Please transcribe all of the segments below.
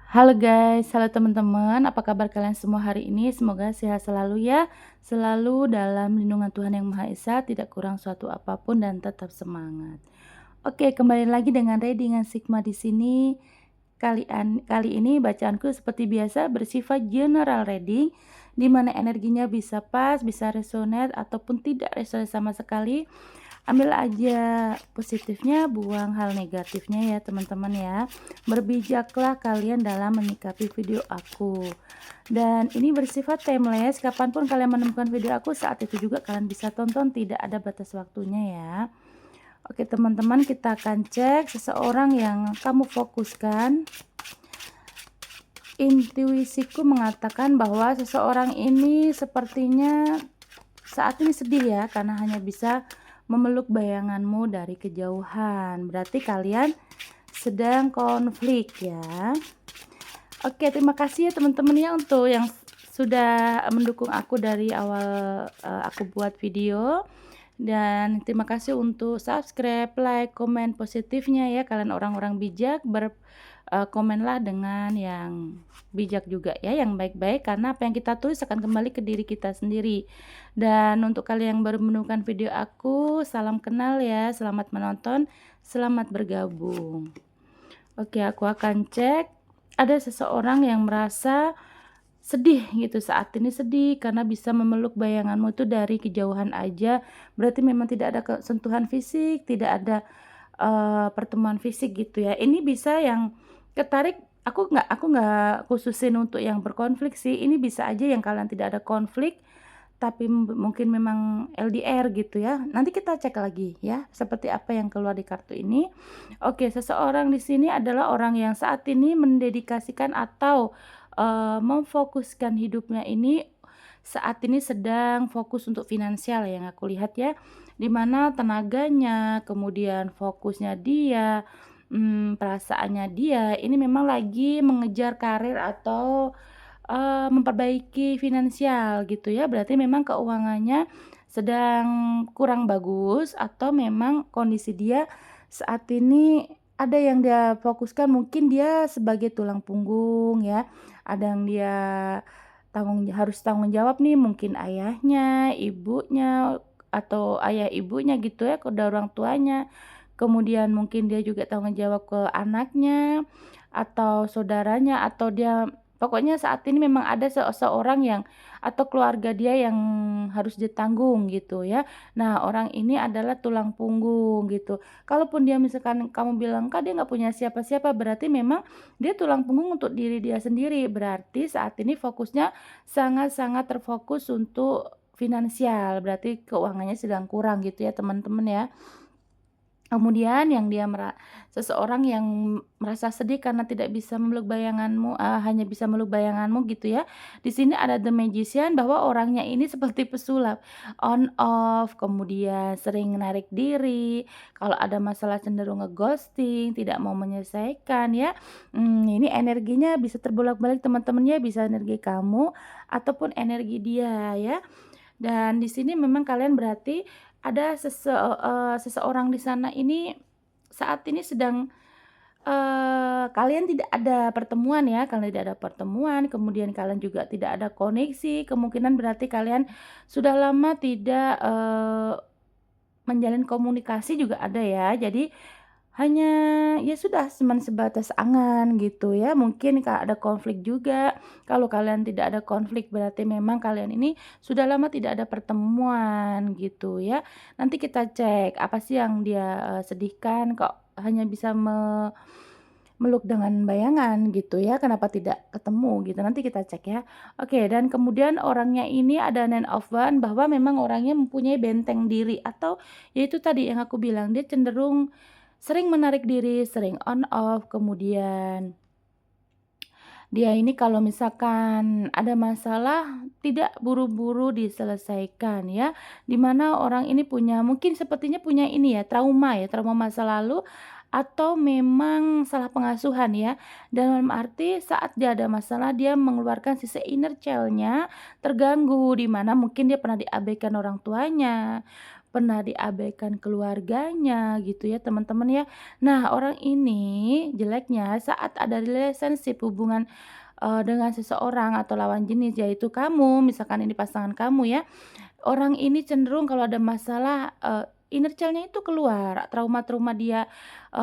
Halo guys, halo teman-teman, apa kabar kalian semua hari ini? Semoga sehat selalu ya, selalu dalam lindungan Tuhan Yang Maha Esa, tidak kurang suatu apapun dan tetap semangat. Oke, kembali lagi dengan readingan Sigma di sini. Kali ini bacaanku seperti biasa bersifat general reading, di mana energinya bisa pas, bisa resonate ataupun tidak resonate sama sekali. Ambil aja positifnya, buang hal negatifnya ya teman-teman ya. Berbijaklah kalian dalam menyikapi video aku. Dan ini bersifat timeless, kapanpun kalian menemukan video aku saat itu juga kalian bisa tonton, tidak ada batas waktunya ya. Oke teman-teman, kita akan cek seseorang yang kamu fokuskan. Intuisiku mengatakan bahwa seseorang ini sepertinya saat ini sedih ya, karena hanya bisa memeluk bayanganmu dari kejauhan. Berarti kalian sedang konflik ya. Oke, terima kasih ya teman-teman ya untuk yang sudah mendukung aku dari awal aku buat video. Dan terima kasih untuk subscribe, like, komen positifnya ya. Kalian orang-orang bijak, komenlah dengan yang bijak juga ya, yang baik-baik, karena apa yang kita tulis akan kembali ke diri kita sendiri. Dan untuk kalian yang baru menemukan video aku, salam kenal ya, selamat menonton, selamat bergabung. Oke, aku akan cek. Ada seseorang yang merasa sedih gitu, saat ini sedih karena bisa memeluk bayanganmu itu dari kejauhan aja. Berarti memang tidak ada sentuhan fisik, tidak ada pertemuan fisik gitu ya. Ini bisa yang ketarik, aku nggak khususin untuk yang berkonflik sih. Ini bisa aja yang kalian tidak ada konflik, tapi mungkin memang LDR gitu ya. Nanti kita cek lagi ya, seperti apa yang keluar di kartu ini. Oke, seseorang di sini adalah orang yang saat ini mendedikasikan atau memfokuskan hidupnya ini saat ini sedang fokus untuk finansial yang aku lihat ya, dimana tenaganya, kemudian fokusnya dia, perasaannya dia ini memang lagi mengejar karir atau memperbaiki finansial gitu ya. Berarti memang keuangannya sedang kurang bagus, atau memang kondisi dia saat ini ada yang dia fokuskan, mungkin dia sebagai tulang punggung ya. Ada yang dia harus tanggung jawab nih, mungkin ayahnya, ibunya, atau ayah ibunya gitu ya, kedua orang tuanya. Kemudian mungkin dia juga tanggung jawab ke anaknya atau saudaranya, atau dia pokoknya saat ini memang ada seseorang yang atau keluarga dia yang harus ditanggung gitu ya. Nah, orang ini adalah tulang punggung gitu. Kalaupun dia misalkan kamu bilang, "Kak, dia nggak punya siapa-siapa," berarti memang dia tulang punggung untuk diri dia sendiri. Berarti saat ini fokusnya sangat-sangat terfokus untuk finansial, berarti keuangannya sedang kurang gitu ya, teman-teman ya. Kemudian yang seseorang yang merasa sedih karena tidak bisa memeluk bayanganmu, hanya bisa meluk bayanganmu gitu ya. Di sini ada The Magician, bahwa orangnya ini seperti pesulap, on off, kemudian sering menarik diri, kalau ada masalah cenderung nge-ghosting, tidak mau menyelesaikan ya. Ini energinya bisa terbolak-balik teman-teman ya, bisa energi kamu ataupun energi dia ya. Dan di sini memang kalian berarti ada seseorang di sana ini saat ini sedang, kalian tidak ada pertemuan ya, kalian tidak ada pertemuan, kemudian kalian juga tidak ada koneksi, kemungkinan berarti kalian sudah lama tidak, menjalin komunikasi juga ada ya. Jadi hanya ya sudah cuman sebatas angan gitu ya, mungkin ada konflik juga. Kalau kalian tidak ada konflik berarti memang kalian ini sudah lama tidak ada pertemuan gitu ya. Nanti kita cek apa sih yang dia, sedihkan, kok hanya bisa meluk dengan bayangan gitu ya, kenapa tidak ketemu gitu, nanti kita cek ya. Oke, dan kemudian orangnya ini ada Nine of Wands, bahwa memang orangnya mempunyai benteng diri, atau yaitu tadi yang aku bilang, dia cenderung sering menarik diri, sering on off, kemudian dia ini kalau misalkan ada masalah tidak buru-buru diselesaikan ya, dimana orang ini punya mungkin sepertinya punya ini ya, trauma masa lalu, atau memang salah pengasuhan ya. Dalam arti saat dia ada masalah, dia mengeluarkan sisi inner child-nya terganggu, dimana mungkin dia pernah diabaikan orang tuanya, pernah diabaikan keluarganya gitu ya teman-teman ya. Nah, orang ini jeleknya saat ada relationship hubungan dengan seseorang atau lawan jenis yaitu kamu, misalkan ini pasangan kamu ya, orang ini cenderung kalau ada masalah, inner child-nya itu keluar, trauma-trauma dia,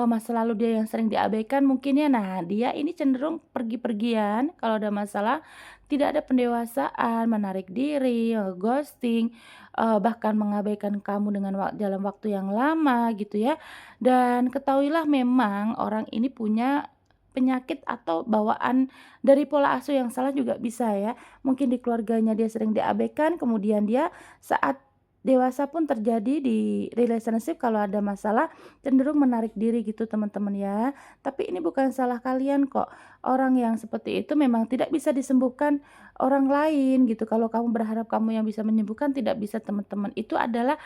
masa lalu dia yang sering diabaikan mungkin ya. Nah, dia ini cenderung pergi-pergian kalau ada masalah, tidak ada pendewasaan, menarik diri, ghosting, bahkan mengabaikan kamu dengan dalam waktu yang lama gitu ya. Dan ketahuilah memang orang ini punya penyakit atau bawaan dari pola asuh yang salah juga bisa ya. Mungkin di keluarganya dia sering diabaikan, kemudian dia saat dewasa pun terjadi di relationship kalau ada masalah cenderung menarik diri gitu teman-teman ya. Tapi ini bukan salah kalian kok. Orang yang seperti itu memang tidak bisa disembuhkan orang lain gitu. Kalau kamu berharap kamu yang bisa menyembuhkan tidak bisa teman-teman. Itu adalah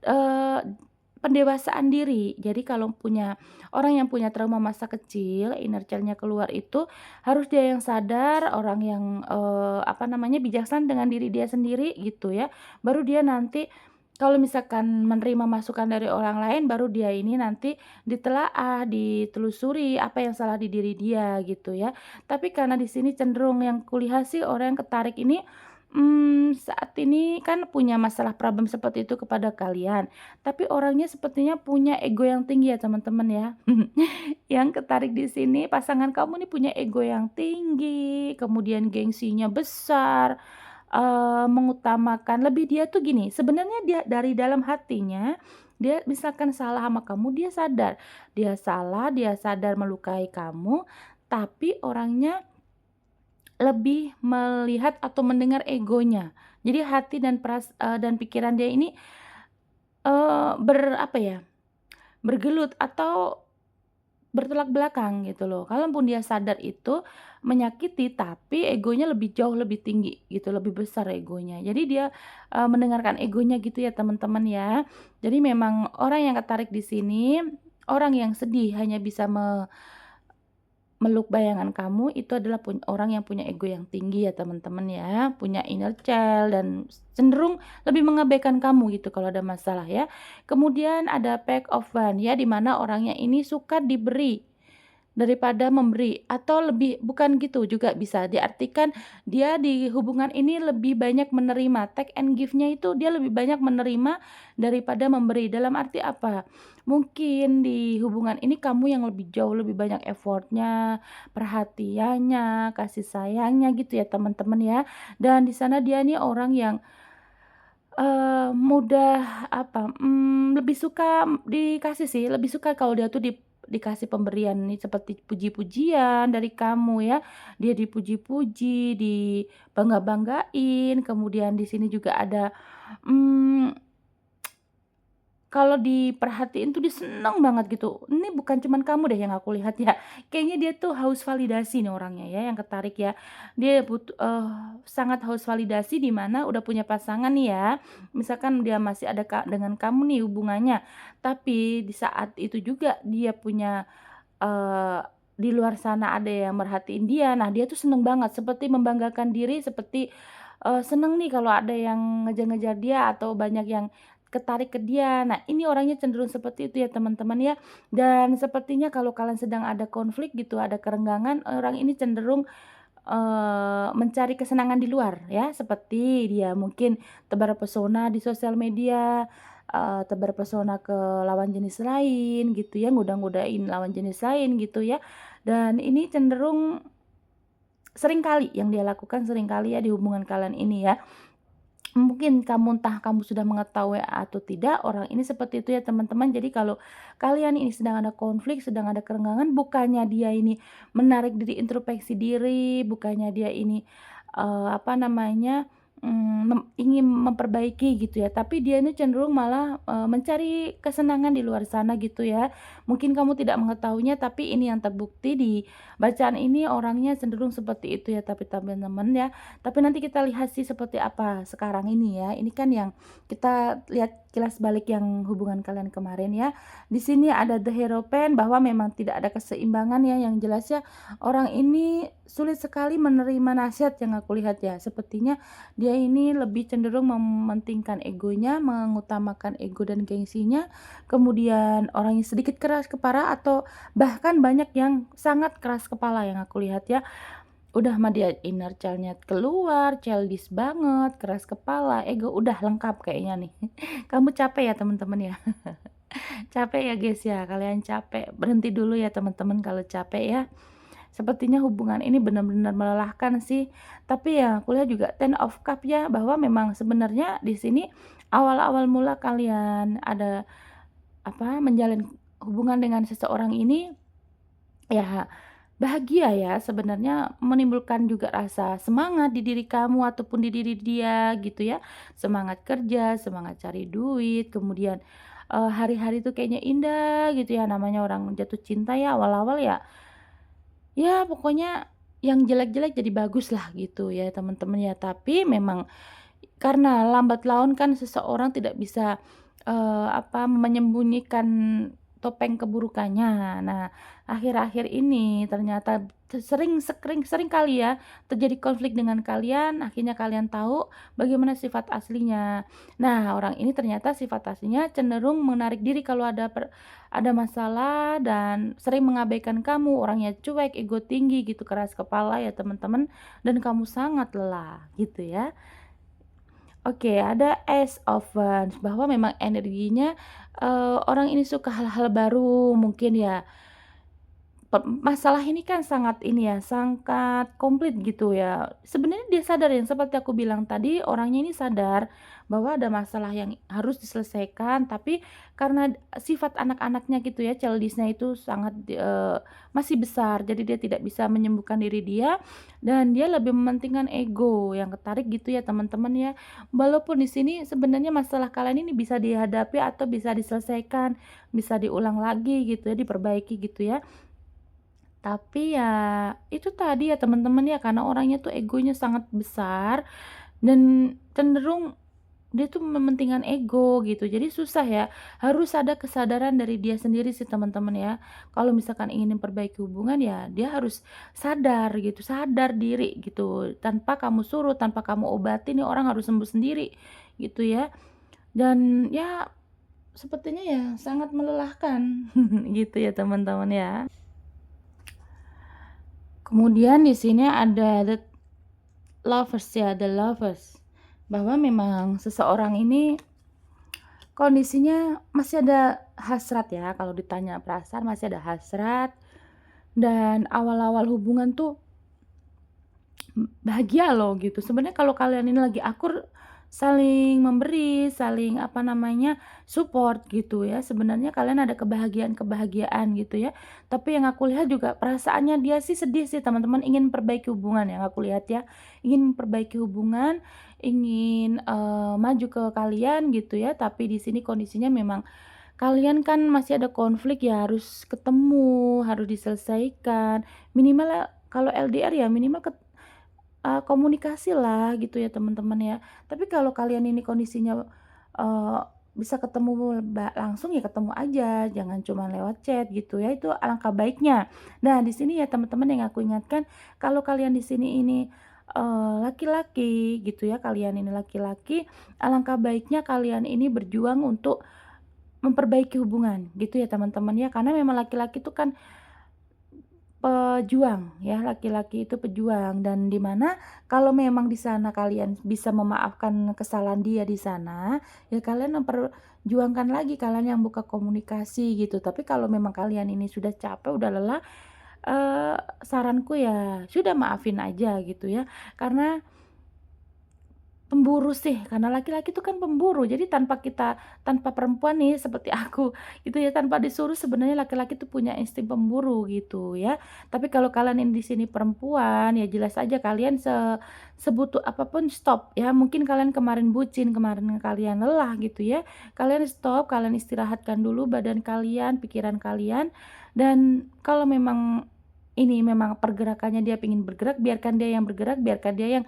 eee, pendewasaan diri. Jadi kalau punya orang yang punya trauma masa kecil, inner child-nya keluar itu harus dia yang sadar, orang yang, apa namanya, bijaksana dengan diri dia sendiri gitu ya. Baru dia nanti kalau misalkan menerima masukan dari orang lain, baru dia ini nanti ditelaah, ditelusuri apa yang salah di diri dia gitu ya. Tapi karena di sini cenderung yang kulihat sih orang yang ketarik ini, saat ini kan punya masalah problem seperti itu kepada kalian, tapi orangnya sepertinya punya ego yang tinggi ya teman-teman ya. Yang ketarik di sini pasangan kamu nih punya ego yang tinggi, kemudian gengsinya besar, mengutamakan lebih dia tuh gini, sebenarnya dia dari dalam hatinya, dia misalkan salah sama kamu, dia sadar. Dia salah, dia sadar melukai kamu, tapi orangnya lebih melihat atau mendengar egonya. Jadi hati dan pikiran dia ini, apa ya, bergelut atau bertolak belakang gitu loh. Kalaupun dia sadar itu menyakiti, tapi egonya lebih jauh lebih tinggi gitu, lebih besar egonya. Jadi dia, mendengarkan egonya gitu ya teman-teman ya. Jadi memang orang yang ketarik di sini, orang yang sedih hanya bisa meluk bayangan kamu itu adalah orang yang punya ego yang tinggi ya teman-teman ya, punya inner child dan cenderung lebih mengabaikan kamu gitu kalau ada masalah ya. Kemudian ada pack of one ya, di mana orangnya ini suka diberi daripada memberi atau lebih bukan gitu juga bisa diartikan dia di hubungan ini lebih banyak menerima, take and give-nya itu dia lebih banyak menerima daripada memberi. Dalam arti apa? Mungkin di hubungan ini kamu yang lebih jauh lebih banyak effort-nya, perhatiannya, kasih sayangnya gitu ya teman-teman ya. Dan di sana dia nih orang yang mudah apa, lebih suka dikasih sih, lebih suka kalau dia tuh dikasih pemberian nih seperti puji-pujian dari kamu ya. Dia dipuji-puji, dibangga-banggain, kemudian di sini juga ada, mmm kalau diperhatiin tuh dia seneng banget gitu. Ini bukan cuman kamu deh yang aku lihat ya, kayaknya dia tuh haus validasi nih orangnya ya yang ketarik ya. Dia sangat haus validasi di mana udah punya pasangan nih ya, misalkan dia masih ada dengan kamu nih hubungannya, tapi di saat itu juga dia punya, eee, di luar sana ada yang merhatiin dia, nah dia tuh seneng banget seperti membanggakan diri, seperti, seneng nih kalau ada yang ngejar-ngejar dia atau banyak yang ketarik ke dia. Nah, ini orangnya cenderung seperti itu ya, teman-teman ya. Dan sepertinya kalau kalian sedang ada konflik gitu, ada kerenggangan, orang ini cenderung, mencari kesenangan di luar ya, seperti dia mungkin tebar pesona di sosial media, tebar pesona ke lawan jenis lain gitu ya, ngoda-ngodain lawan jenis lain gitu ya. Dan ini cenderung seringkali yang dia lakukan seringkali ya di hubungan kalian ini ya. Mungkin entah kamu sudah mengetahui atau tidak, orang ini seperti itu ya teman-teman. Jadi kalau kalian ini sedang ada konflik, sedang ada kerenggangan, bukannya dia ini menarik diri, introspeksi diri, bukannya dia ini, apa namanya, ingin memperbaiki gitu ya, tapi dia ini cenderung malah, mencari kesenangan di luar sana gitu ya. Mungkin kamu tidak mengetahuinya, tapi ini yang terbukti di bacaan ini orangnya cenderung seperti itu ya, tapi teman-teman ya. Tapi nanti kita lihat sih seperti apa sekarang ini ya. Ini kan yang kita lihat kilas balik yang hubungan kalian kemarin ya. Di sini ada The Hierophant bahwa memang tidak ada keseimbangan ya, yang jelas ya orang ini sulit sekali menerima nasihat yang aku lihat ya. Sepertinya dia ini lebih cenderung mementingkan egonya, mengutamakan ego dan gengsinya. Kemudian orangnya sedikit keras kepala atau bahkan banyak yang sangat keras kepala yang aku lihat ya. Udah mah dia inner child-nya keluar, childish banget, keras kepala, ego udah lengkap kayaknya nih. Kamu capek ya teman-teman ya? Capek ya guys ya, kalian capek. Berhenti dulu ya teman-teman kalau capek ya. Sepertinya hubungan ini benar-benar melelahkan sih. Tapi ya kuliah juga Ten of Cup ya, bahwa memang sebenarnya di sini awal-awal mula kalian ada menjalin hubungan dengan seseorang ini ya bahagia ya, sebenarnya menimbulkan juga rasa semangat di diri kamu ataupun di diri dia gitu ya. Semangat kerja, semangat cari duit, kemudian, hari-hari itu kayaknya indah gitu ya, namanya orang jatuh cinta ya awal-awal ya, ya pokoknya yang jelek-jelek jadi bagus lah gitu ya teman-teman ya. Tapi memang karena lambat laun kan seseorang tidak bisa, menyembunyikan topeng keburukannya. Nah, akhir-akhir ini ternyata sering kali ya terjadi konflik dengan kalian, akhirnya kalian tahu bagaimana sifat aslinya. Nah, orang ini ternyata sifat aslinya cenderung menarik diri kalau ada masalah dan sering mengabaikan kamu, orangnya cuek, ego tinggi gitu, keras kepala ya teman-teman, dan kamu sangat lelah gitu ya. Oke, ada Ace of Wands, bahwa memang energinya, orang ini suka hal-hal baru mungkin ya. Masalah ini kan sangat ini ya, sangat komplit gitu ya. Sebenarnya dia sadar yang seperti aku bilang tadi, orangnya ini sadar bahwa ada masalah yang harus diselesaikan, tapi karena sifat anak-anaknya gitu ya, childish-nya itu sangat masih besar, jadi dia tidak bisa menyembuhkan diri dia dan dia lebih mementingkan ego yang ketarik gitu ya teman-teman ya. Walaupun di sini sebenarnya masalah kalian ini bisa dihadapi atau bisa diselesaikan, bisa diulang lagi gitu ya, diperbaiki gitu ya. Tapi ya itu tadi ya teman-teman ya, karena orangnya tuh egonya sangat besar dan cenderung dia tuh mementingkan ego gitu. Jadi susah ya, harus ada kesadaran dari dia sendiri sih teman-teman ya. Kalau misalkan ingin memperbaiki hubungan ya dia harus sadar gitu, sadar diri gitu. Tanpa kamu suruh, tanpa kamu obati nih orang harus sembuh sendiri gitu ya. Dan ya sepertinya ya sangat melelahkan gitu ya teman-teman ya. Kemudian di sini ada the lovers ya, the lovers. Bahwa memang seseorang ini kondisinya masih ada hasrat ya, kalau ditanya perasaan masih ada hasrat dan awal-awal hubungan tuh bahagia loh gitu. Sebenarnya kalau kalian ini lagi akur, saling memberi, saling support gitu ya. Sebenarnya kalian ada kebahagiaan-kebahagiaan gitu ya. Tapi yang aku lihat juga perasaannya dia sih sedih sih teman-teman, ingin perbaiki hubungan yang aku lihat ya. Ingin memperbaiki hubungan, ingin maju ke kalian gitu ya. Tapi di sini kondisinya memang kalian kan masih ada konflik ya, harus ketemu, harus diselesaikan. Minimal ya kalau LDR ya minimal komunikasilah gitu ya teman-teman ya. Tapi kalau kalian ini kondisinya, eee, bisa ketemu langsung ya ketemu aja, jangan cuma lewat chat gitu ya, itu alangkah baiknya. Nah di sini ya teman-teman yang aku ingatkan, kalau kalian di sini ini, laki-laki gitu ya, kalian ini laki-laki, alangkah baiknya kalian ini berjuang untuk memperbaiki hubungan gitu ya teman-teman ya. Karena memang laki-laki itu kan pejuang ya, laki-laki itu pejuang dan di mana kalau memang di sana kalian bisa memaafkan kesalahan dia di sana, ya kalian memperjuangkan lagi, kalian yang buka komunikasi gitu. Tapi kalau memang kalian ini sudah capek, udah lelah, saranku ya sudah maafin aja gitu ya. Karena pemburu sih, karena laki-laki itu kan pemburu. Jadi tanpa perempuan nih seperti aku gitu ya, tanpa disuruh sebenarnya laki-laki itu punya insting pemburu gitu ya. Tapi kalau kalian ini di sini perempuan, ya jelas aja kalian sebutuh apapun stop ya. Mungkin kalian kemarin bucin, kemarin kalian lelah gitu ya. Kalian stop, kalian istirahatkan dulu badan kalian, pikiran kalian dan kalau memang ini memang pergerakannya dia pengen bergerak, biarkan dia yang bergerak, biarkan dia yang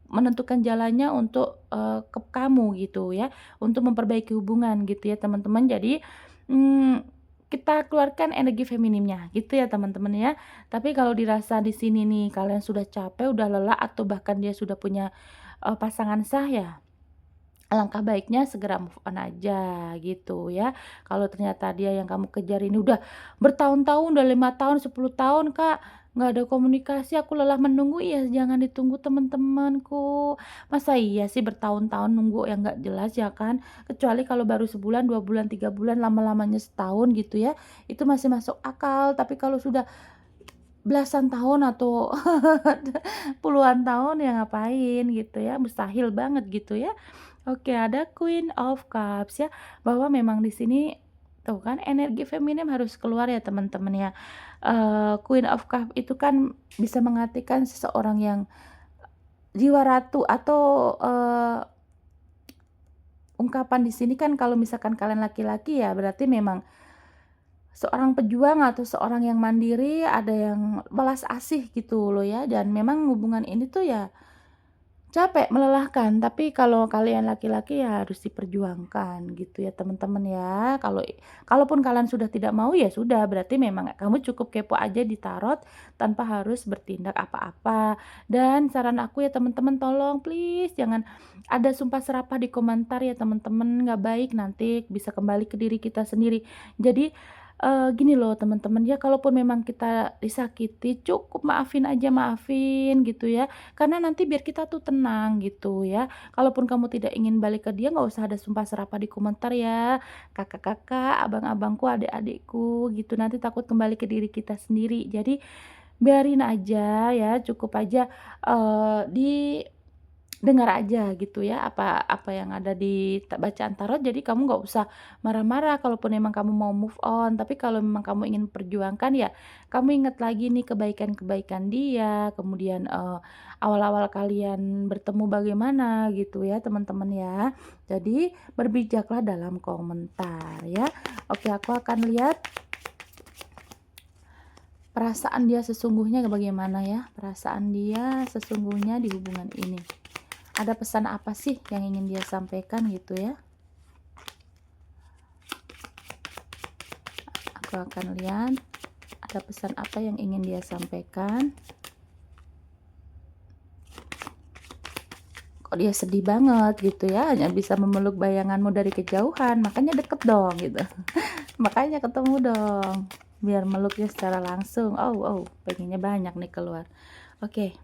menentukan jalannya untuk, ke kamu gitu ya, untuk memperbaiki hubungan gitu ya teman-teman. Jadi, mmm, kita keluarkan energi feminimnya gitu ya teman-teman ya. Tapi kalau dirasa di sini nih kalian sudah capek, udah lelah atau bahkan dia sudah punya, pasangan sah ya, alangkah baiknya segera move on aja gitu ya. Kalau ternyata dia yang kamu kejar ini udah bertahun-tahun, udah 5 tahun, 10 tahun, Kak, nggak ada komunikasi, aku lelah menunggu, ya jangan ditunggu teman-temanku. Masa iya sih bertahun-tahun nunggu yang nggak jelas ya kan? Kecuali kalau baru sebulan, 2 bulan, 3 bulan, lama-lamanya setahun gitu ya, itu masih masuk akal. Tapi kalau sudah belasan tahun atau puluhan tahun ya ngapain gitu ya, mustahil banget gitu ya. Oke, ada Queen of Cups ya, bahwa memang di sini tuh kan energi feminim harus keluar ya teman-teman ya. Queen of Cup itu kan bisa mengartikan seseorang yang jiwa ratu atau, ungkapan di sini kan kalau misalkan kalian laki-laki ya berarti memang seorang pejuang atau seorang yang mandiri, ada yang welas asih gitu loh ya, dan memang hubungan ini tuh ya capek, melelahkan, tapi kalau kalian laki-laki ya harus diperjuangkan gitu ya teman-teman ya. Kalaupun kalian sudah tidak mau ya sudah, berarti memang kamu cukup kepo aja di tarot tanpa harus bertindak apa-apa. Dan saran aku ya teman-teman, tolong please jangan ada sumpah serapah di komentar ya teman-teman, nggak baik, nanti bisa kembali ke diri kita sendiri. Jadi gini loh teman-teman ya, kalaupun memang kita disakiti cukup maafin aja, maafin gitu ya. Karena nanti biar kita tuh tenang gitu ya. Kalaupun kamu tidak ingin balik ke dia, nggak usah ada sumpah serapah di komentar ya, kakak-kakak, abang-abangku, adik-adikku gitu, nanti takut kembali ke diri kita sendiri. Jadi biarin aja ya, cukup aja, dengar aja gitu ya, apa apa yang ada di bacaan tarot, jadi kamu nggak usah marah-marah kalaupun memang kamu mau move on. Tapi kalau memang kamu ingin perjuangkan ya, kamu ingat lagi nih kebaikan-kebaikan dia, kemudian, awal-awal kalian bertemu bagaimana gitu ya teman-teman ya. Jadi berbijaklah dalam komentar ya. Oke, aku akan lihat perasaan dia sesungguhnya bagaimana ya, perasaan dia sesungguhnya di hubungan ini. Ada pesan apa sih yang ingin dia sampaikan gitu ya? Aku akan lihat ada pesan apa yang ingin dia sampaikan. Kok dia sedih banget gitu ya, hanya bisa memeluk bayanganmu dari kejauhan, makanya deket dong gitu. Makanya ketemu dong, biar meluknya secara langsung. Oh oh, pengennya banyak nih keluar. Oke.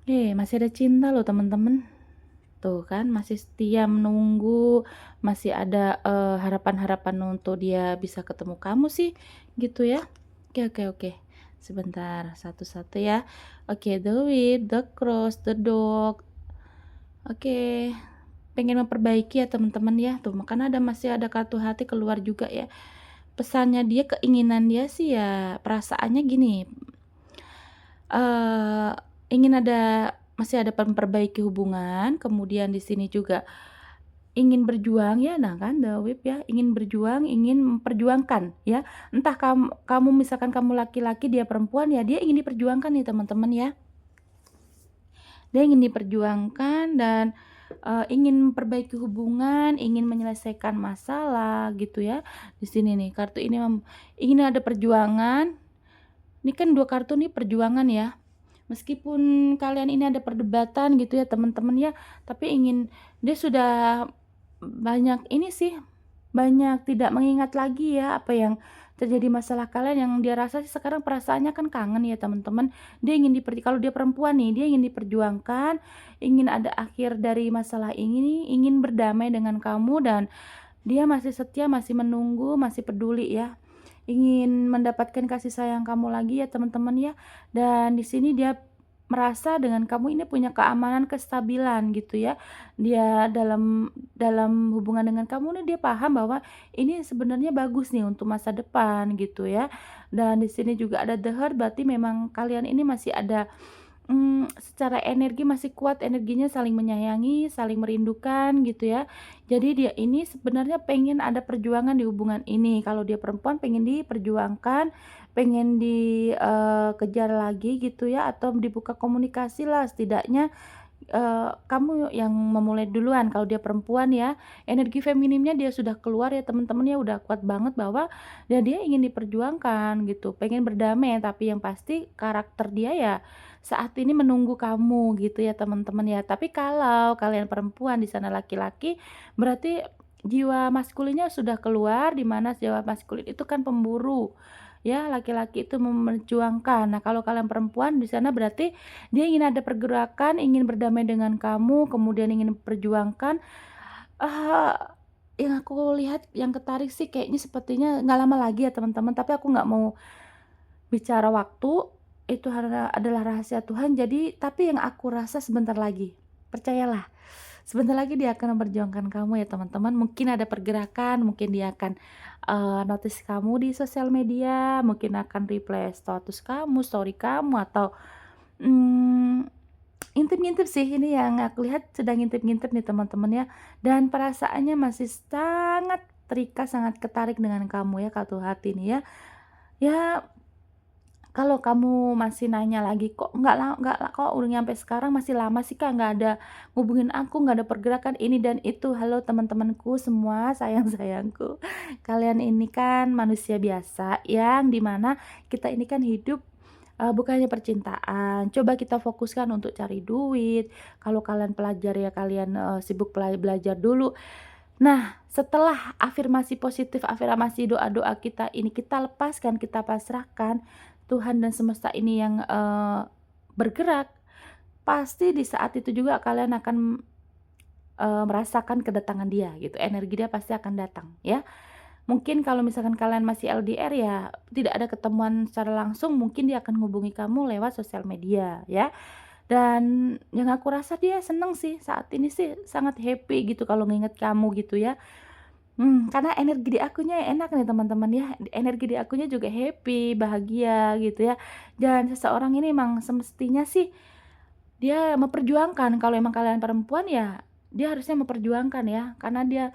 Masih ada cinta loh teman-teman. Tuh kan masih setia menunggu, masih ada, harapan-harapan untuk dia bisa ketemu kamu sih, gitu ya. Oke oke oke. Sebentar, satu-satu ya. Oke, the Witch, the Cross, the Dog. Oke, pengen memperbaiki ya teman-teman ya. Tuh, makanya masih ada kartu hati keluar juga ya. Pesannya dia, keinginan dia sih ya, perasaannya gini, eee, ingin masih ada memperbaiki hubungan, kemudian di sini juga ingin berjuang ya, nah kan The Whip ya, ingin berjuang, ingin memperjuangkan ya. Entah kamu misalkan kamu laki-laki, dia perempuan, ya dia ingin diperjuangkan nih teman-teman ya. Dia ingin diperjuangkan dan, ingin memperbaiki hubungan, ingin menyelesaikan masalah gitu ya. Di sini nih kartu ini ingin ada perjuangan, ini kan 2 kartu nih perjuangan ya. Meskipun kalian ini ada perdebatan gitu ya teman-teman ya, tapi dia sudah banyak ini sih, banyak tidak mengingat lagi ya apa yang terjadi masalah kalian, yang dia rasa sih sekarang perasaannya kan kangen ya teman-teman. Dia ingin kalau dia perempuan nih, dia ingin diperjuangkan, ingin ada akhir dari masalah ini, ingin berdamai dengan kamu, dan dia masih setia, masih menunggu, masih peduli ya. Ingin mendapatkan kasih sayang kamu lagi ya teman-teman ya. Dan di sini dia merasa dengan kamu ini punya keamanan, kestabilan gitu ya. Dia dalam dalam hubungan dengan kamu nih, dia paham bahwa ini sebenarnya bagus nih untuk masa depan gitu ya. Dan di sini juga ada The Heart, berarti memang kalian ini masih ada, secara energi masih kuat, energinya saling menyayangi, saling merindukan gitu ya. Jadi dia ini sebenarnya pengen ada perjuangan di hubungan ini. Kalau dia perempuan pengen diperjuangkan, pengen dikejar lagi gitu ya, atau dibuka komunikasi lah setidaknya. Kamu yang memulai duluan, kalau dia perempuan ya, energi feminimnya dia sudah keluar ya teman-teman ya, udah kuat banget bahwa ya dia ingin diperjuangkan gitu, pengen berdamai, tapi yang pasti karakter dia ya saat ini menunggu kamu gitu ya teman-teman ya. Tapi kalau kalian perempuan, di sana laki-laki, berarti jiwa maskulinnya sudah keluar, di mana jiwa maskulin itu kan pemburu, ya, laki-laki itu memperjuangkan. Nah, kalau kalian perempuan di sana berarti dia ingin ada pergerakan, ingin berdamai dengan kamu, kemudian ingin perjuangkan. Eee, yang aku lihat, yang ketarik sih kayaknya sepertinya nggak lama lagi ya teman-teman, tapi aku nggak mau bicara waktu, itu adalah rahasia Tuhan. Jadi tapi yang aku rasa sebentar lagi, percayalah, sebentar lagi dia akan memperjuangkan kamu ya teman-teman. Mungkin ada pergerakan, mungkin dia akan, notice kamu di sosial media, mungkin akan reply status kamu, story kamu, atau, mmm ngintip-ngintip sih, ini yang aku lihat sedang ngintip-ngintip nih teman-teman ya, dan perasaannya masih sangat terikat, sangat ketarik dengan kamu ya, Kak hati nih ya. Ya, kalau kamu masih nanya lagi, "Kok kok udah nyampe sekarang masih lama sih, Kak, nggak ada ngubungin aku, nggak ada pergerakan ini dan itu." Halo teman-temanku semua, sayang-sayangku. Kalian ini kan manusia biasa yang di mana kita ini kan hidup, bukan hanya percintaan. Coba kita fokuskan untuk cari duit, kalau kalian pelajar ya kalian, sibuk belajar dulu. Nah, setelah afirmasi positif, afirmasi doa-doa kita ini kita lepaskan, kita pasrahkan, Tuhan dan semesta ini yang, bergerak, pasti di saat itu juga kalian akan, merasakan kedatangan dia gitu, energi dia pasti akan datang ya. Mungkin kalau misalkan kalian masih LDR ya tidak ada ketemuan secara langsung, mungkin dia akan hubungi kamu lewat sosial media ya. Dan yang aku rasa dia seneng sih, saat ini sih sangat happy gitu kalau nginget kamu gitu ya. Karena energi di akunya enak nih teman-teman ya, energi di akunya juga happy, bahagia gitu ya. Dan seseorang ini emang semestinya sih dia memperjuangkan, kalau emang kalian perempuan ya dia harusnya memperjuangkan ya, karena dia,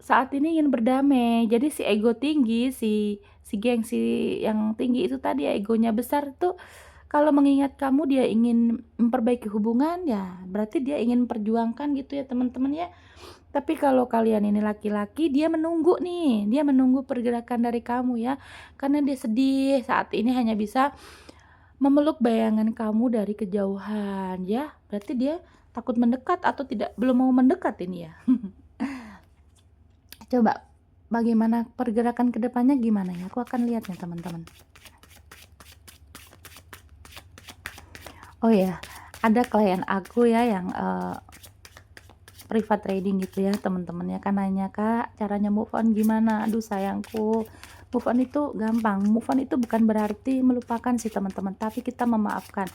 saat ini ingin berdamai. Jadi si ego tinggi, si gengsi yang tinggi itu tadi, egonya besar tuh kalau mengingat kamu dia ingin memperbaiki hubungan, ya berarti dia ingin memperjuangkan gitu ya teman-teman ya. Tapi kalau kalian ini laki-laki, dia menunggu nih, dia menunggu pergerakan dari kamu ya. Karena dia sedih saat ini hanya bisa memeluk bayangan kamu dari kejauhan ya. Berarti dia takut mendekat atau belum mau mendekat ini ya. Coba bagaimana pergerakan ke depannya gimana ya? Aku akan lihat nih teman-teman. Oh ya, ada klien aku ya yang, privat trading gitu ya teman-teman ya, kan nanya, "Kak, caranya move on gimana?" Aduh sayangku, move on itu gampang, move on itu bukan berarti melupakan sih teman-teman, tapi kita memaafkan.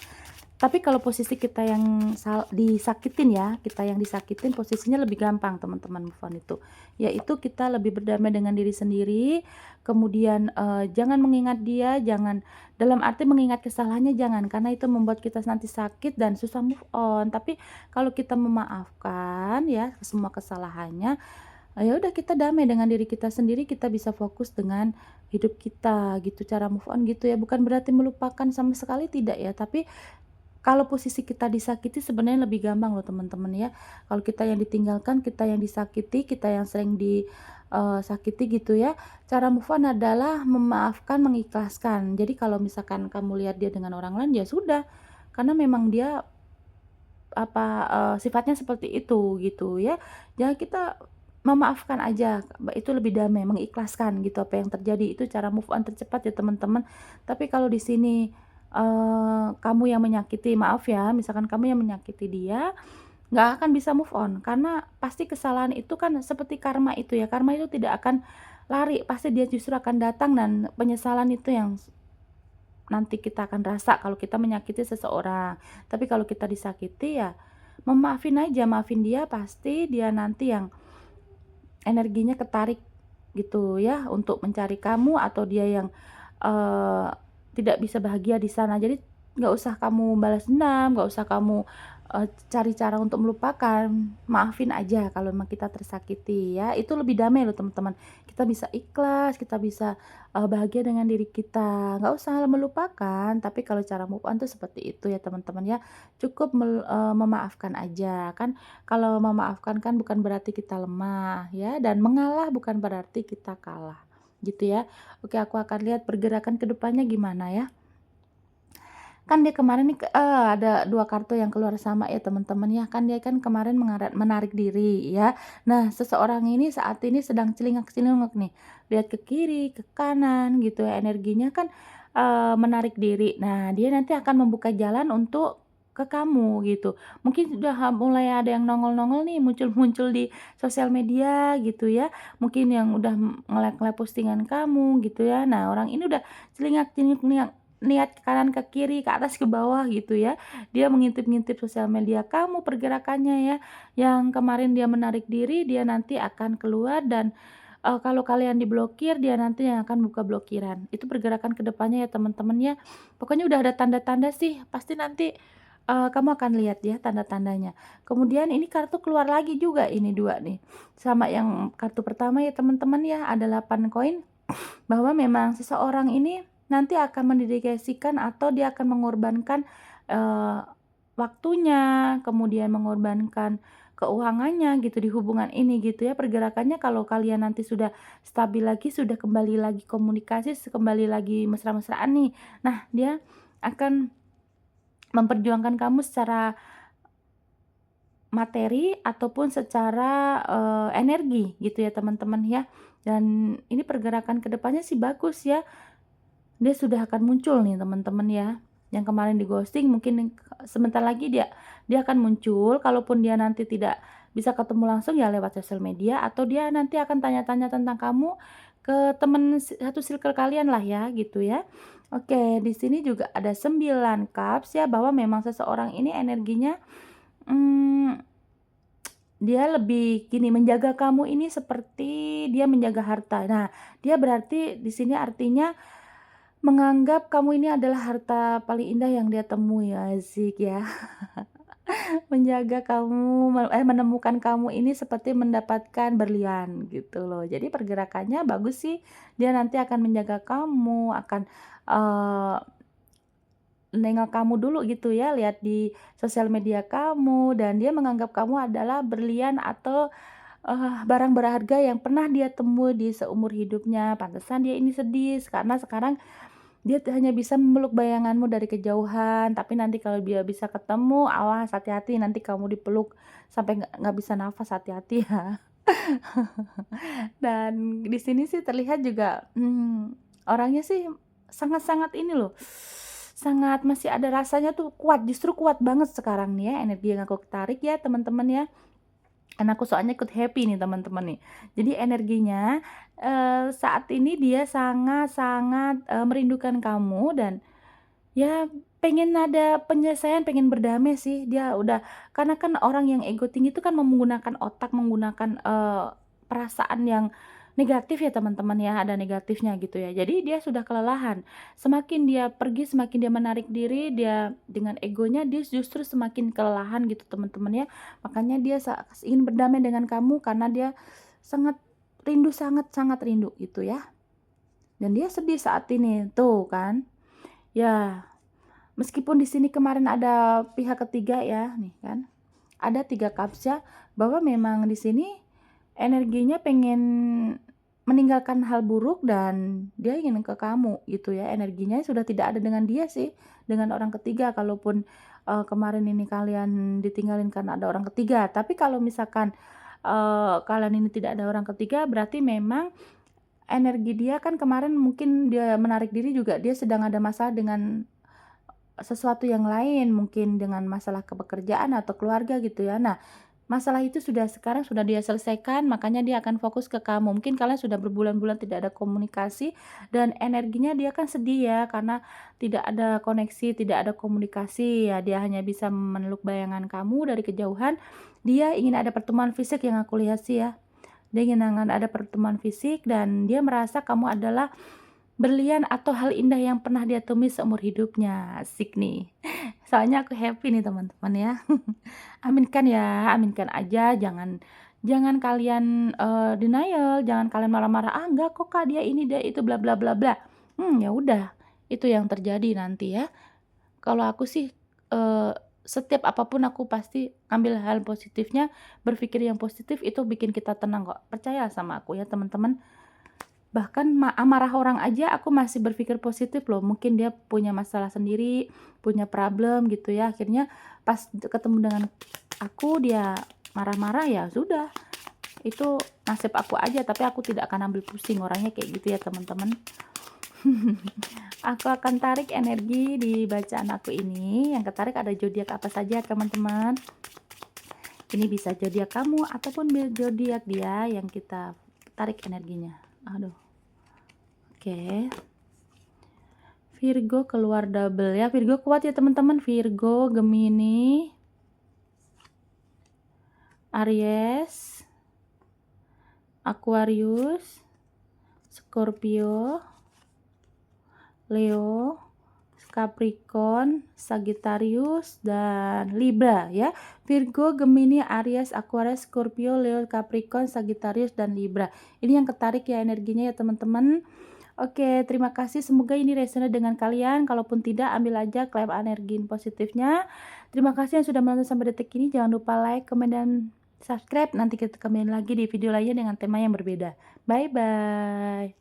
Tapi kalau posisi kita yang disakitin ya, kita yang disakitin posisinya lebih gampang teman-teman move on itu. Yaitu kita lebih berdamai dengan diri sendiri, kemudian, jangan mengingat dia, jangan dalam arti mengingat kesalahannya jangan, karena itu membuat kita nanti sakit dan susah move on. Tapi kalau kita memaafkan ya semua kesalahannya, ya udah kita damai dengan diri kita sendiri, kita bisa fokus dengan hidup kita gitu, cara move on gitu ya. Bukan berarti melupakan sama sekali tidak ya, tapi kalau posisi kita disakiti sebenarnya lebih gampang loh teman-teman ya. Kalau kita yang ditinggalkan, kita yang disakiti, kita yang sering sakiti gitu ya. Cara move on adalah memaafkan, mengikhlaskan. Jadi kalau misalkan kamu lihat dia dengan orang lain ya sudah, karena memang dia apa, sifatnya seperti itu gitu ya. Jangan kita memaafkan aja, itu lebih damai, mengikhlaskan gitu apa yang terjadi, itu cara move on tercepat ya teman-teman. Tapi kalau di sini, kamu yang menyakiti, maaf ya, misalkan kamu yang menyakiti dia, nggak akan bisa move on, karena pasti kesalahan itu kan seperti karma itu ya, karma itu tidak akan lari, pasti dia justru akan datang dan penyesalan itu yang nanti kita akan rasa kalau kita menyakiti seseorang. Tapi kalau kita disakiti ya memaafin aja, maafin dia, pasti dia nanti yang energinya ketarik gitu ya untuk mencari kamu, atau dia yang, eee, tidak bisa bahagia di sana. Jadi nggak usah kamu balas dendam, nggak usah kamu, cari cara untuk melupakan, maafin aja kalau memang kita tersakiti ya, itu lebih damai loh teman-teman. Kita bisa ikhlas, kita bisa, bahagia dengan diri kita, nggak usah melupakan, tapi kalau cara move on tuh seperti itu ya teman-teman ya, cukup memaafkan aja. Kan kalau memaafkan kan bukan berarti kita lemah ya, dan mengalah bukan berarti kita kalah, gitu ya. Oke, aku akan lihat pergerakan ke depannya gimana ya. Kan dia kemarin nih, ada 2 kartu yang keluar sama ya teman-teman ya, kan dia kan kemarin menarik diri ya. Nah, seseorang ini saat ini sedang celingak-celinguk nih, lihat ke kiri, ke kanan gitu ya, energinya kan, menarik diri. Nah, dia nanti akan membuka jalan untuk ke kamu gitu. Mungkin sudah mulai ada yang nongol-nongol nih, muncul-muncul di sosial media gitu ya, mungkin yang udah nge-like-nge-like postingan kamu gitu ya. Nah, orang ini udah celingak-celinguk lihat ke kanan, ke kiri, ke atas, ke bawah gitu ya. Dia mengintip-ngintip sosial media kamu, pergerakannya ya. Yang kemarin dia menarik diri, dia nanti akan keluar dan, kalau kalian diblokir, dia nanti yang akan buka blokiran. Itu pergerakan ke depannya ya teman-teman ya. Pokoknya udah ada tanda-tanda sih, pasti nanti, kamu akan lihat ya tanda-tandanya. Kemudian ini kartu keluar lagi juga ini 2 nih, sama yang kartu pertama ya teman-teman ya, ada 8 koin, bahwa memang seseorang ini nanti akan mendedikasikan atau dia akan mengorbankan, eee, waktunya, kemudian mengorbankan keuangannya gitu di hubungan ini gitu ya. Pergerakannya kalau kalian nanti sudah stabil lagi, sudah kembali lagi komunikasi, kembali lagi mesra-mesraan nih. Nah, dia akan memperjuangkan kamu secara materi ataupun secara, energi gitu ya teman-teman ya. Dan ini pergerakan ke depannya sih bagus ya. Dia sudah akan muncul nih teman-teman ya, yang kemarin di-ghosting mungkin sebentar lagi dia dia akan muncul, kalaupun dia nanti tidak bisa ketemu langsung ya lewat sosial media atau dia nanti akan tanya-tanya tentang kamu ke temen satu circle kalian lah ya, gitu ya. Oke, di sini juga ada 9 cups ya, bahwa memang seseorang ini energinya, mmm, dia lebih gini, menjaga kamu ini seperti dia menjaga harta. Nah, dia berarti di sini artinya menganggap kamu ini adalah harta paling indah yang dia temui, asik ya. Menjaga kamu, menemukan kamu ini seperti mendapatkan berlian gitu loh. Jadi pergerakannya bagus sih, dia nanti akan menjaga kamu, akan, eee, nengok kamu dulu gitu ya, lihat di sosial media kamu, dan dia menganggap kamu adalah berlian atau, barang berharga yang pernah dia temui di seumur hidupnya. Pantesan dia ini sedih karena sekarang dia hanya bisa memeluk bayanganmu dari kejauhan, tapi nanti kalau dia bisa ketemu, awas hati-hati nanti kamu dipeluk sampai nggak bisa nafas, hati-hati ya. Dan di sini sih terlihat juga, orangnya sih sangat-sangat ini loh, sangat masih ada rasanya tuh kuat, justru kuat banget sekarang nih ya energi yang aku tarik ya teman-teman ya. Karena aku soalnya ikut happy nih teman-teman nih. Jadi energinya, saat ini dia sangat-sangat, merindukan kamu dan ya pengen ada penyelesaian, pengen berdamai sih. Dia udah karena kan orang yang ego tinggi itu kan menggunakan otak, menggunakan, perasaan yang negatif ya teman-teman ya, ada negatifnya gitu ya. Jadi dia sudah kelelahan. Semakin dia pergi, semakin dia menarik diri, dia dengan egonya dia justru semakin kelelahan gitu teman-teman ya. Makanya dia ingin berdamai dengan kamu karena dia sangat rindu, sangat-sangat rindu gitu ya. Dan dia sedih saat ini, tuh kan. Ya, meskipun di sini kemarin ada pihak ketiga ya, nih kan. Ada 3 cups ya, bahwa memang di sini energinya pengen meninggalkan hal buruk dan dia ingin ke kamu gitu ya, energinya sudah tidak ada dengan dia sih, dengan orang ketiga kalaupun, kemarin ini kalian ditinggalin karena ada orang ketiga. Tapi kalau misalkan, kalian ini tidak ada orang ketiga berarti memang energi dia kan kemarin mungkin dia menarik diri juga dia sedang ada masalah dengan sesuatu yang lain, mungkin dengan masalah pekerjaan atau keluarga gitu ya. Nah, masalah itu sekarang sudah dia selesaikan, makanya dia akan fokus ke kamu. Mungkin kalian sudah berbulan-bulan tidak ada komunikasi dan energinya dia kan sedih ya karena tidak ada koneksi, tidak ada komunikasi ya. Dia hanya bisa memeluk bayangan kamu dari kejauhan. Dia ingin ada pertemuan fisik yang aku lihat sih ya. Dia ingin ada pertemuan fisik dan dia merasa kamu adalah berlian atau hal indah yang pernah dia temui seumur hidupnya. Asik nih. Soalnya aku happy nih teman-teman ya. Aminkan ya, aminkan aja, jangan jangan kalian, denial, jangan kalian marah-marah, "Ah, enggak kok Kak, dia ini, dia itu, bla bla bla bla." Ya udah, itu yang terjadi nanti ya. Kalau aku sih, eee, setiap apapun aku pasti ambil hal positifnya, berpikir yang positif itu bikin kita tenang kok. Percaya sama aku ya teman-teman. Bahkan amarah orang aja aku masih berpikir positif loh, mungkin dia punya masalah sendiri, punya problem gitu ya, akhirnya pas ketemu dengan aku dia marah-marah, ya sudah, itu nasib aku aja, tapi aku tidak akan ambil pusing, orangnya kayak gitu ya teman-teman. Aku akan tarik energi di bacaan aku ini, yang ketarik ada zodiak apa saja teman-teman. Ini bisa zodiak kamu ataupun zodiak dia yang kita tarik energinya. Aduh, oke. Virgo keluar double ya, Virgo kuat ya teman-teman, Virgo, Gemini, Aries, Aquarius, Scorpio, Leo, Capricorn, Sagittarius, dan Libra ya. Virgo, Gemini, Aries, Aquarius, Scorpio, Leo, Capricorn, Sagittarius, dan Libra. Ini yang ketarik ya energinya ya teman-teman. Oke, terima kasih. Semoga ini resonate dengan kalian. Kalaupun tidak, ambil aja klaim energi positifnya. Terima kasih yang sudah menonton sampai detik ini. Jangan lupa like, komen, dan subscribe. Nanti kita kembali lagi di video lainnya dengan tema yang berbeda. Bye-bye.